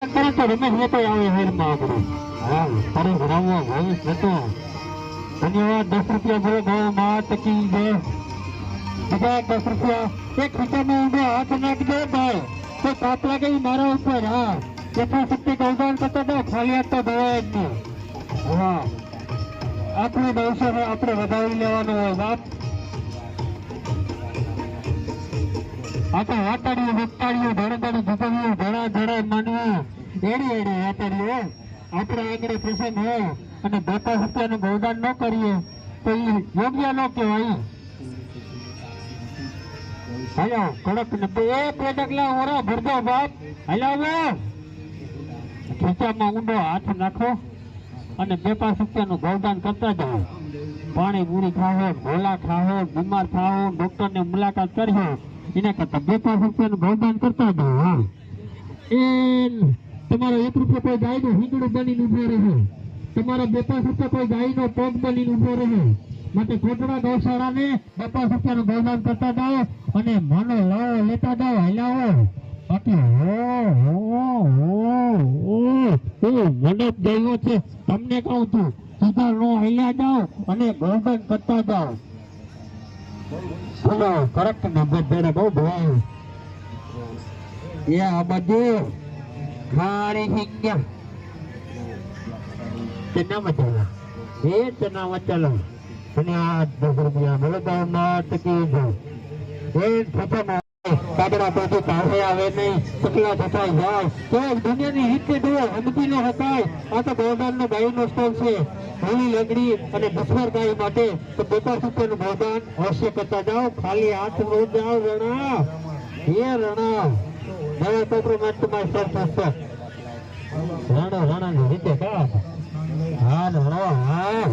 तरह तो रमेश लेते आवे हेर मागरो हां तरह भरावा भविष लेतो धन्यवाद 10 रुपया बोलो गौ मात की जय बिजा 10 रुपया एक खीचा में उठो हाथ नाख दे भाई तो पाप लागे मारा ऊपर हां यथाशक्ति गौदान करता दो खाली हाथ तो दवाए જ हां આપણે દોષો આપણે વધાવી લેવાનો હોય બાપ આ તો વાટાડીઓ વક્તાડીઓ ધડધડ જુગવીઓ ધડા ધડા માનવી એડી એડી વાટાડીઓ આપણે આગળ પ્રસંગ હોય અને 10 રૂપિયાનું ગૌદાન ન કરીએ તો એ યોગ્ય ન કહેવાય હાલો કડક ને બે પેટકલા ઓરા ભરદો બાપ હલાવો ખીચામાં ઊંડો હાથ નાખો અને 2-5 રૂપિયાનું ગૌદાન કરતા જાઓ પાણી પૂરી ખાવો ભોલા ખાવો બીમાર થાવો ડોક્ટરની મુલાકાત કરજો એના કરતા 2-5 રૂપિયાનું ગૌદાન કરતા જાઓ હા એ તમારો 1 રૂપિયા કોઈ ગાયનું હિંગડું બનીને ઉભો રહે તમારા 2-5 રૂપિયા કોઈ ગાયનો પગ બનીને ઉભો રહે માટે કોટડા ગૌશાળાને 2-5 રૂપિયાનું ગૌદાન કરતા જાઓ અને મનો લાવો લેતા જાઓ હલાવો બાકી મને ગયો છે તમને કહું છું સીધા નો હલ્યા જાઓ અને ગૌદાન કરતા જાઓ બોલો કરેક્ટ નંબર બેડે બહુ ભાઈ એ આ બધું ખારી હિંગ્યા ચના મચાલા એ ચના મચાલા અને આ 10 રૂપિયા બોલો તો માત કી જય એ છોટા કાબડા તો પાસે આવે નહીં સકલા થતા જાય તો દુનિયાની હિત કે દો હમતી ન હકાય આ તો ગૌદાનનો ભાઈનો સ્ટોલ છે હોળી લગડી અને દુશ્મર ગાય માટે તો 50 રૂપિયાનું ગૌદાન અવશ્ય કરતા જાઓ ખાલી હાથ નો જાઓ રણા હે રણા નવા કોપરો માં તમારે સર થશે રણા ની રીતે કા હા રણા હા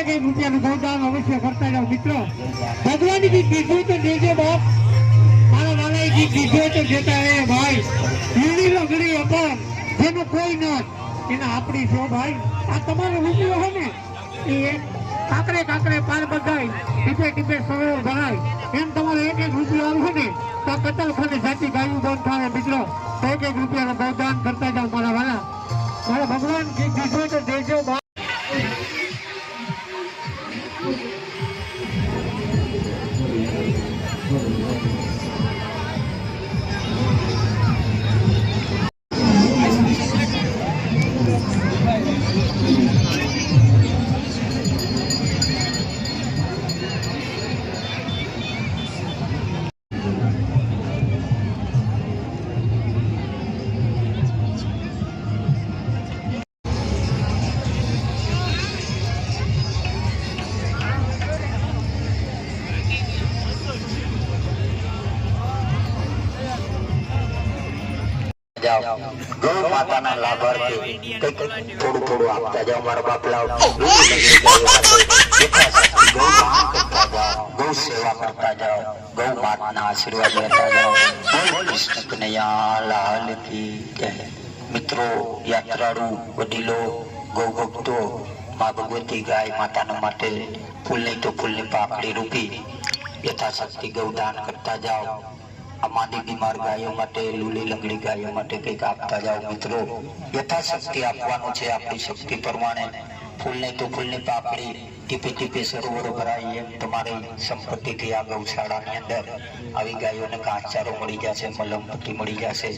કઈ રૂપિયાનું ગૌદાન અવશ્ય કરતા જાઓ મિત્રો ભગવાન કી કીધું તો દેજે બાપ મારા વાલા કી કીધું તો દેતા હે ભાઈ હીરી લગડી અપન જેનો કોઈ ન એના આપણી છો ભાઈ આ તમારો રૂપિયો હે ને એ કાકરે કાકરે પાર બધાય ટીપે ટીપે સરોવર ભરાય એમ તમારો 1-1 રૂપિયો આવે ને તો કતલ ખોને જાતિ ગાયું બંધ થાય મિત્રો 1-1 રૂપિયાનું ગૌદાન કરતા જાઓ મારા વાલા મારા ભગવાન કી કીધું તો દેજો गौ माता ना लाभार्थी थोड़ू थोड़ू आपता जाओ मारा बापला गौ सेवा करता जाओ गौ माता ना आशीर्वाद लेता जाओ कृष्ण कन्हैया लाल की जय मित्रों यात्राड़ू वडीलो गौ भक्तो मां भगवती गाय माता माटे फूल नहीं तो फूल ની પાકડી રૂપી યથાશક્તિ ગૌદાન કરતા જાઓ आमादी बीमार गायों माटे लूली लंगड़ी गायों माटे कईक आपता जाओ मित्रों यथाशक्ति आपवानुं छे आपणी शक्ति प्रमाणे फूल नहीं तो फूल ની પાકડી ટીપે ટીપે સરોવર ભરાય એમ તમારી સંપત્તિથી આ ગૌશાળાની અંદર આવી ગાયોને ઘાસચારો મળી જશે મલમ પટ્ટી મળી જશે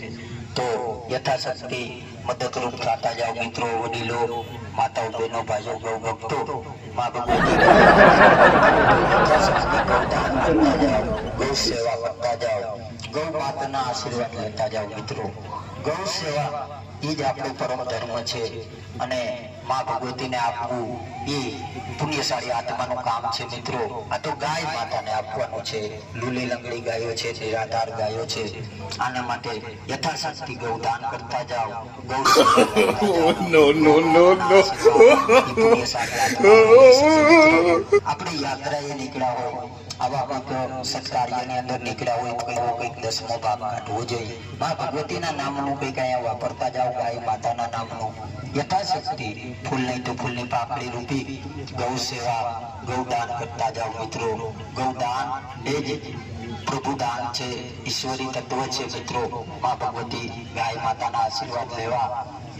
તો યથાશક્તિ મદદરૂપ થતા જાઓ મિત્રો વડીલો માતાઓ બહેનો ભાઈઓ ગૌ ભક્તો मां भगवती गौ सेवा करता जाओ गौ माता ना आशीर्वाद लेता जाओ मित्रों गौ सेवा ई ज आपणो परम धर्म छे अने मां भगवती ने आपवू ई पुण्यशाળી आत्माનું કામ છે મિત્રો આ તો ગાય માતાને આપવાનું છે લૂલી લંગડી ગાયો છે નિરાધાર ગાયો છે આના માટે યથાશક્તિ ગૌદાન કરતા જાઓ ગૌ નો નો નો નો આપણે યાત્રાએ નીકળ્યા હોય, આવા કંઈક સત્કાર્યની અંદર નીકળ્યા હોય તો એવો કંઈક 10મો ભાગ કાઢવો જોઈએ. માં ભગવતીના નામનું કંઈક અહીંયા વાપરતા જાઓ, ગાય માતાના નામનું યથાશક્તિ. ફૂલ નહીં તો ફૂલની પાકડી રૂપી ગૌ સેવા, ગૌદાન કરતા જાઓ મિત્રો. ગૌદાન એ જ પ્રભુદાન છે, ઈશ્વરી તત્વ છે મિત્રો. માં ભગવતી ગાય માતાના આશીર્વાદ લેવા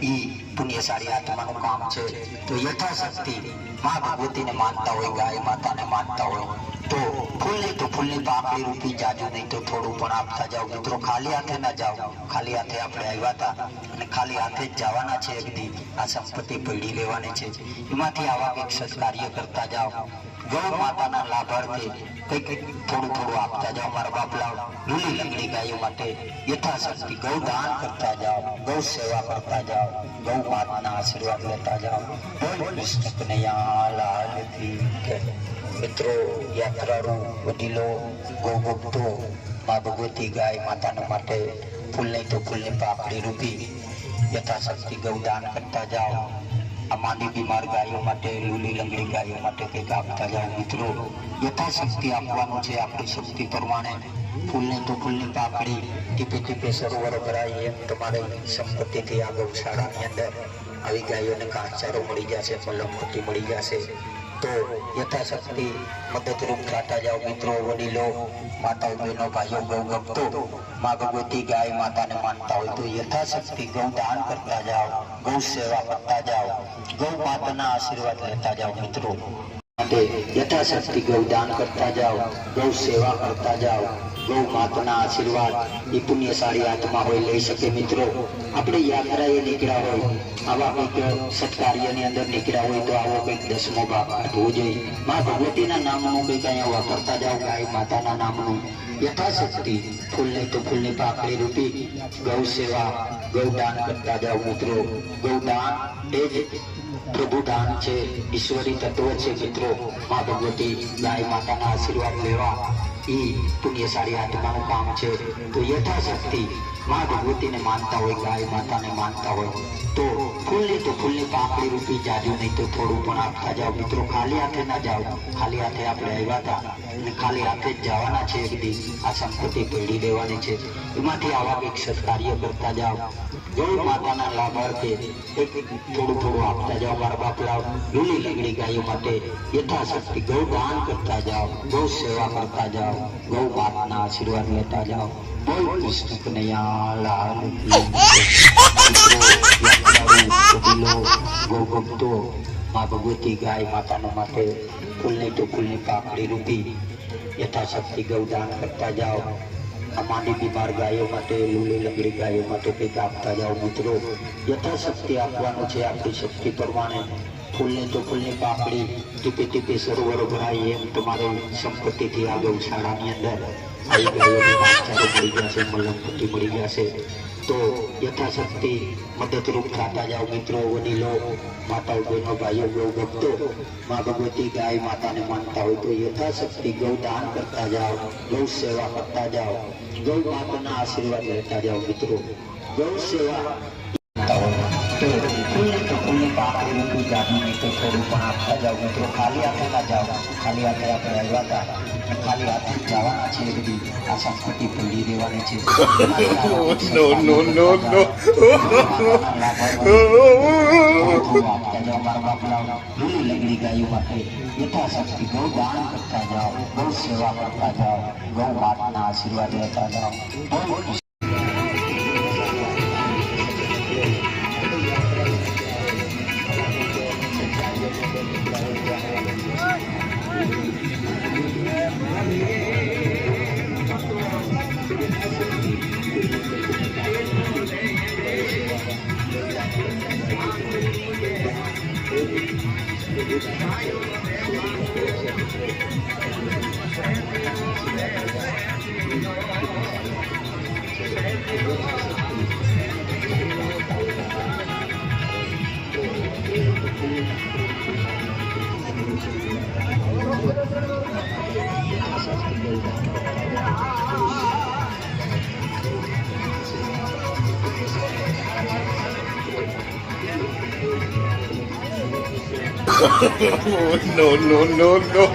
ઈ પુણ્યશાળી આત્માનું કામ છે. તો યથાશક્તિ માં ભગવતીને માનતા હોય, ગાય માતાને માનતા હોય તો ફૂલ નહીં તો ફૂલની પાકડી રૂપી, જાજુ નહીં તો થોડું પણ આપતા જાઓ મિત્રો. ખાલી હાથે ના જાઓ. ખાલી હાથે આપણે આવ્યા હતા અને ખાલી હાથે જ જવાના છે. એકદી આ સંપત્તિ પડી લેવાની છે. એમાંથી આવા કંઈક સત્કાર્ય કરતા જાઓ. ગૌ માતાના લાભાર્થે કંઈક થોડું થોડું આપતા જાઓ. મારા બાપલા લીલી લંગડી ગાયો માટે યથાશક્તિ ગૌદાન કરતા જાઓ, ગૌ સેવા કરતા જાઓ, ગૌ માતાના આશીર્વાદ લેતા જાઓ. બોલ કૃષ્ણ કનૈયા લાલ કી જય. મિત્રો, યાત્રાળુ, વડીલો, ગૌ ભક્તો, માં ભગવતી ગાય માતાના માટે ફૂલ નહીં તો ફૂલની પાકડી રૂપી યથાશક્તિ ગૌદાન કરતા જાઓ. આ માંદી બીમાર ગાયો માટે, લીલી લંગડી ગાયો માટે કંઈક આપતા જાઓ મિત્રો. યથાશક્તિ આપવાનું છે આપણી શક્તિ પ્રમાણે. ફૂલ નહીં તો ફૂલની પાકડી, ટીપે ટીપે સરોવર ભરાય એમ તમારી સંપત્તિથી આ ગૌશાળાની અંદર આવી ગાયોને ઘાસચારો મળી જશે, મલમપટ્ટી મળી જશે. તો યથાશક્તિ મદદરૂપ થતા જાઓ મિત્રો. વડીલો, માતાઓ, બહેનો, ભાઈઓ, ગૌ ભક્તો, માં ભગવતી ગાય માતાને માનતા હોય તો યથાશક્તિ ગૌદાન કરતા જાઓ, ગૌ સેવા કરતા જાઓ, ગૌ માતાના આશીર્વાદ લેતા જાઓ મિત્રો. યથાશક્તિ ગૌદાન કરતા જાઓ, ગૌ સેવા કરતા જાઓ, ગૌ માતાના આશીર્વાદ એ પુણ્યશાળી આત્મા હોય લઈ શકે મિત્રો. આપણે યાત્રાએ નીકળ્યા હોય, આવા કંઈક સત્કાર્યની અંદર નીકળ્યા હોય તો આવો કંઈક 10મો ભાગ કાઢવો જોઈએ. માં ભગવતીના નામનું કંઈક અહીંયા વાપરતા જાઓ, ગાય માતાના નામનું યથાશક્તિ. ફૂલ નહીં તો ફૂલની પાકડી રૂપી ગૌ સેવા, ગૌદાન કરતા જાઓ મિત્રો. ગૌદાન એ જ પ્રભુદાન છે, ઈશ્વરી તત્વ છે મિત્રો. માં ભગવતી ગાય માતાના આશીર્વાદ લેવા ઈ પુણ્યશાળી આત્માનું કામ છે. તો યથાશક્તિ માં ભગવતીને માનતા હોય, ગાય માતાને માનતા હોય તો ફૂલ નહીં તો ફૂલની પાકડી રૂપી, જાજુ નહીં તો થોડું પણ આપતા જાઓ મિત્રો. ખાલી હાથે ના જાઓ. ખાલી હાથે આપણે આવ્યા હતા અને ખાલી હાથે જ જવાના છે. એકદી આ સંપત્તિ પડી લેવાની છે. એમાંથી આવા કંઈક સત્કાર્ય કરતા જાઓ. ગૌ માતાના લાભાર્થે થોડું થોડું આપતા જાઓ. મારા બાપલા લીલી લંગડી ગાયો માટે યથાશક્તિ ગૌદાન કરતા જાઓ, ગૌ સેવા કરતા જાઓ, ગૌ માતાના આશીર્વાદ લેતા જાઓ. બોલ કૃષ્ણ કનૈયા લાલ કી જય. ગૌ ભક્તો, માં ભગવતી ગાય માતાના માટે ફૂલ નહીં તો ફૂલની પાકડી રૂપી યથાશક્તિ ગૌદાન કરતા જાઓ. માંદી બીમાર ગાયો માટે, લીલી લંગડી ગાયો માટે કંઈક આપતા જાઓ મિત્રો. યથાશક્તિ આપવાનું છે આપણી શક્તિ પ્રમાણે. ફૂલ નહીં તો ફૂલની પાકડી, ટીપે ટીપે સરોવર ભરાય એમ તમારી સંપત્તિથી આ ગૌશાળાની અંદર આવી ગાયોને ઘાસચારો મળી જશે, મલમપટ્ટી મળી જશે. તો યથાશક્તિ મદદરૂપ થતા જાઓ મિત્રો. વડીલો, માતાઓ, બહેનો, ભાઈઓ, ગૌ ભક્તો, માં ભગવતી ગાય માતાને માનતા હોય તો યથાશક્તિ ગૌદાન કરતા જાઓ, ગૌ સેવા કરતા જાઓ, ગૌ માતાના આશીર્વાદ લેતા જાઓ મિત્રો. ગૌ સેવા તો ફૂલની પાકડી રૂપી, જાદુ નહીં તો થોડું પણ આપતા જાઓ મિત્રો. ખાલી હાથે ના જાઓ. ખાલી હાથે આપણે આવ્યા હતા અને ખાલી હાથે જ જવાના છે. બધી આ સંપત્તિ પડી રહેવાની છે. આપતા જાઓ. મારા બાપલા લીલી લંગડી ગાયો માટે યથાશક્તિ ગૌદાન કરતા જાઓ, ગૌ સેવા કરતા જાઓ, ગૌ માતાના આશીર્વાદ લેતા જાઓ. No, no, no, no.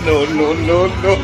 No, no, no, no.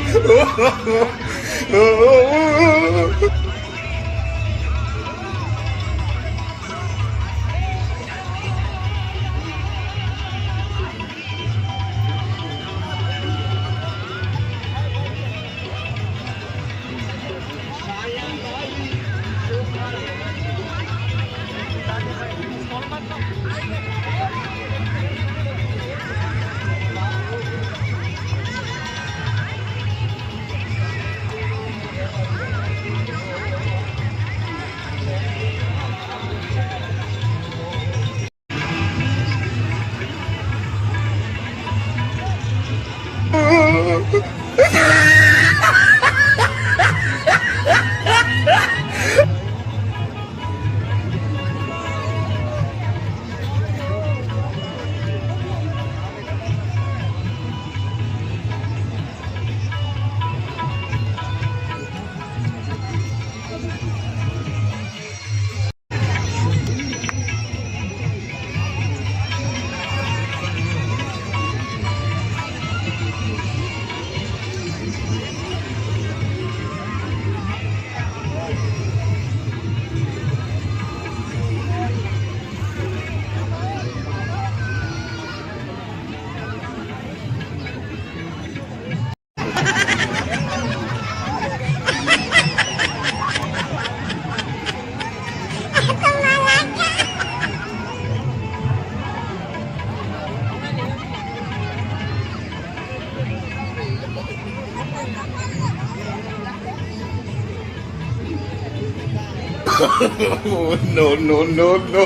No, no, no, no.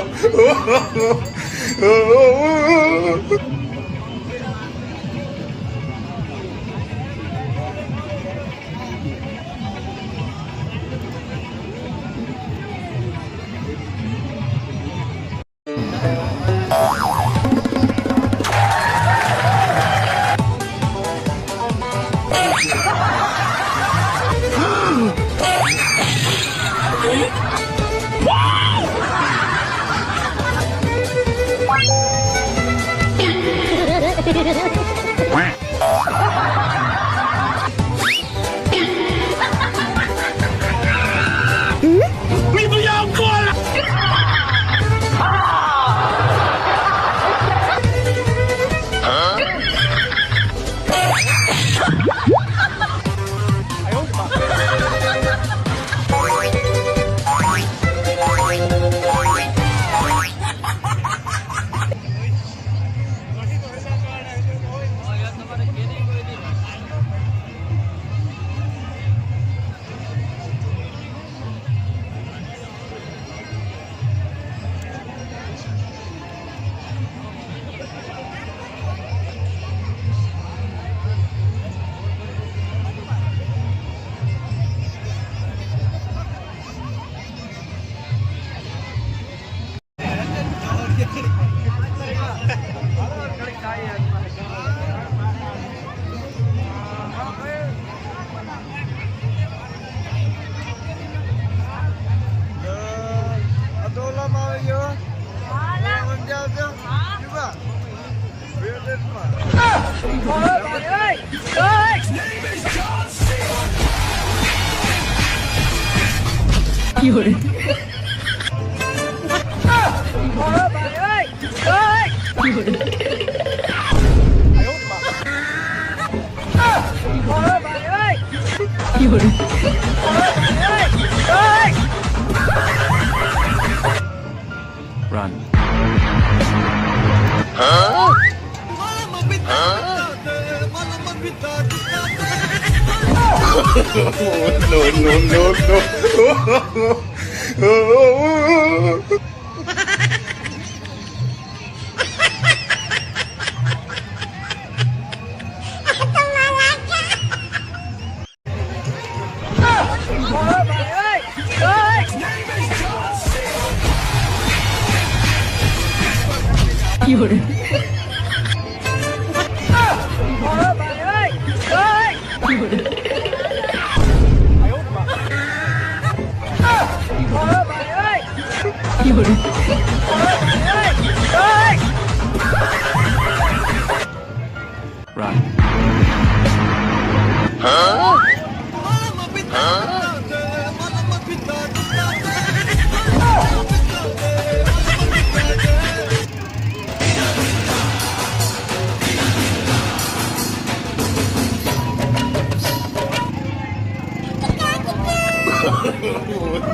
no, no.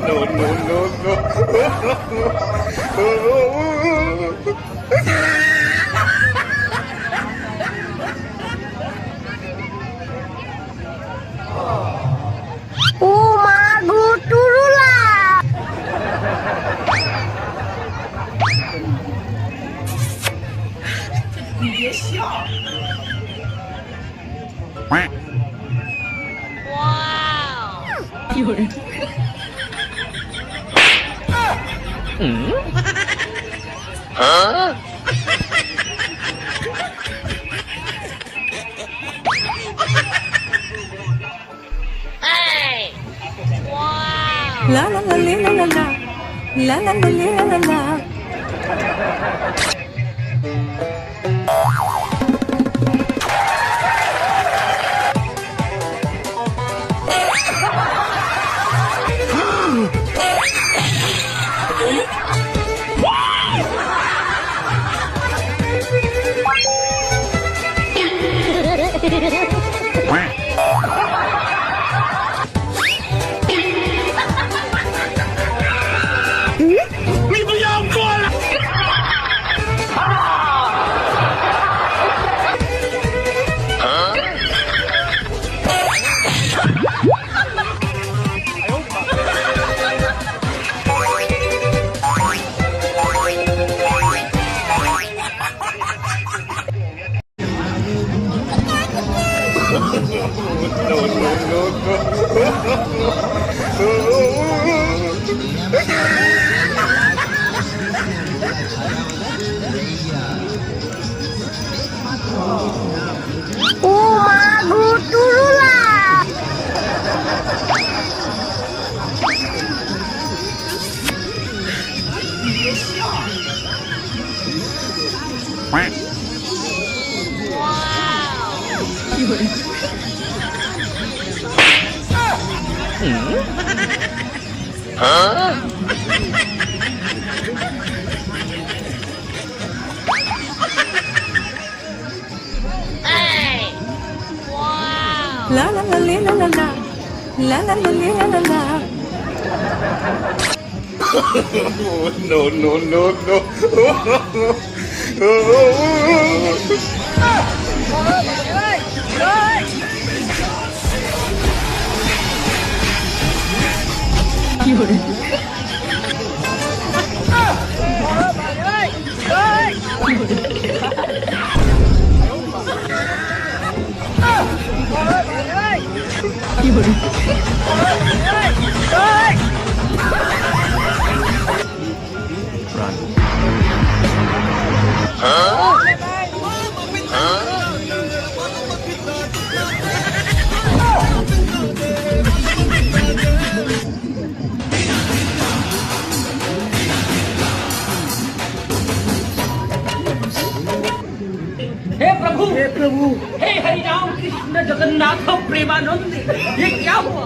No, no, no. Umagu turula. La la la la la la la la la la la la. Umagu turula. La la la la la la la la la la la la. No, no, no, no. हे प्रभु हे हरि राम कृष्ण जगन्नाथ प्रेमानंद ये क्या हुआ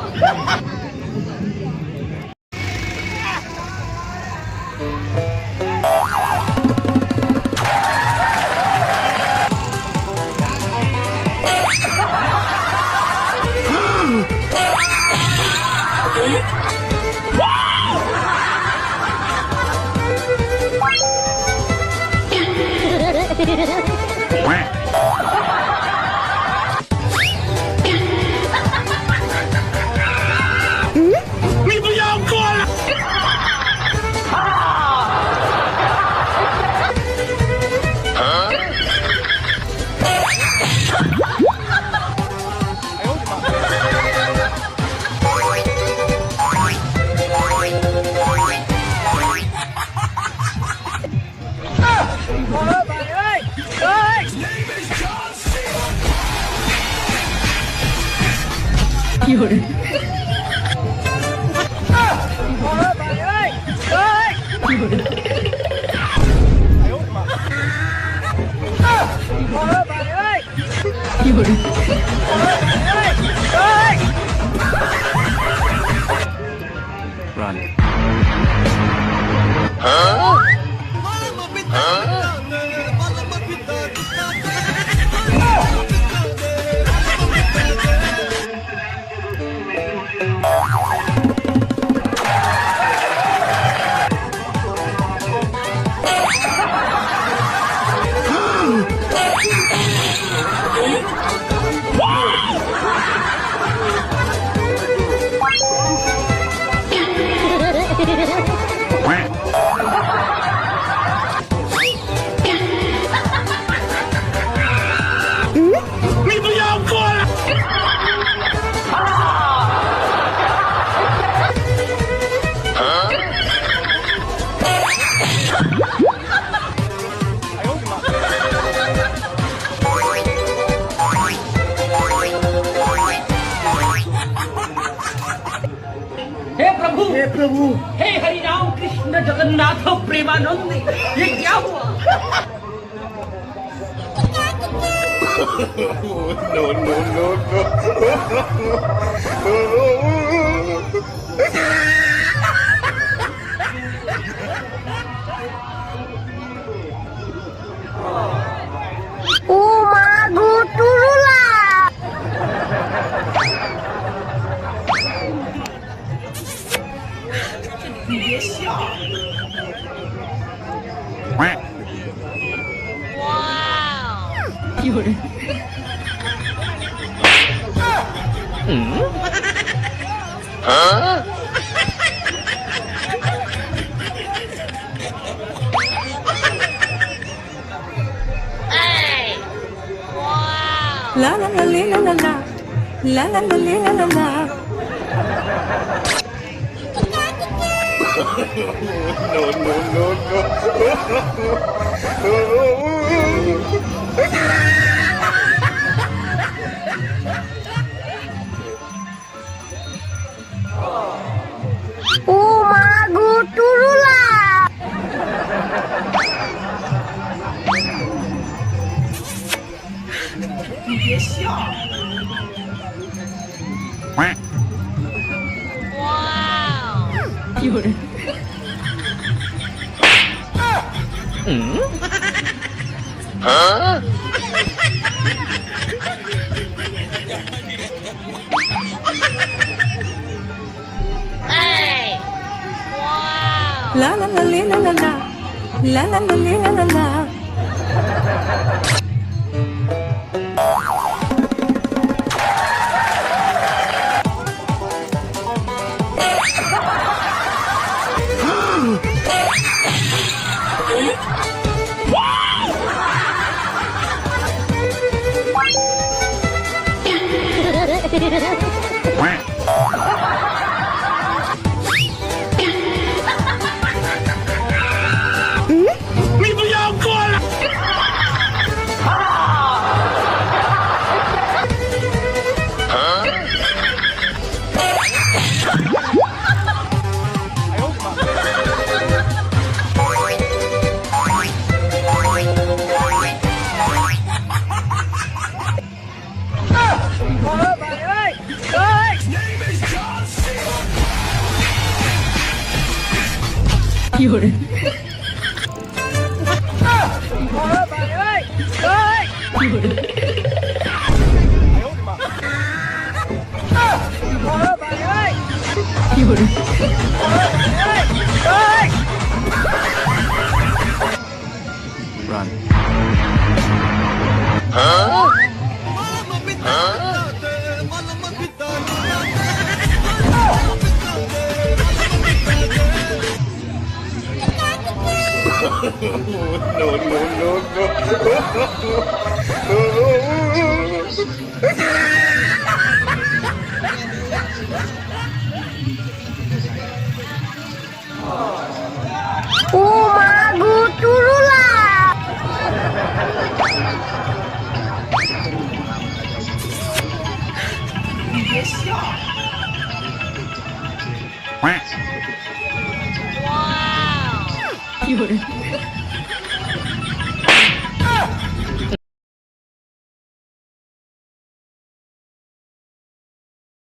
हे प्रभु हे हरि राम कृष्ण जगन्नाथ प्रेमानंद ये क्या हुआ No, no, no, no. ও মা গো টুরুলা La la la la la la la la la la la la. No, no, no, no. ও মা গো টুরুলা La la la la la la la la la la la la. No, no, no. Oh magu turulah. Wow.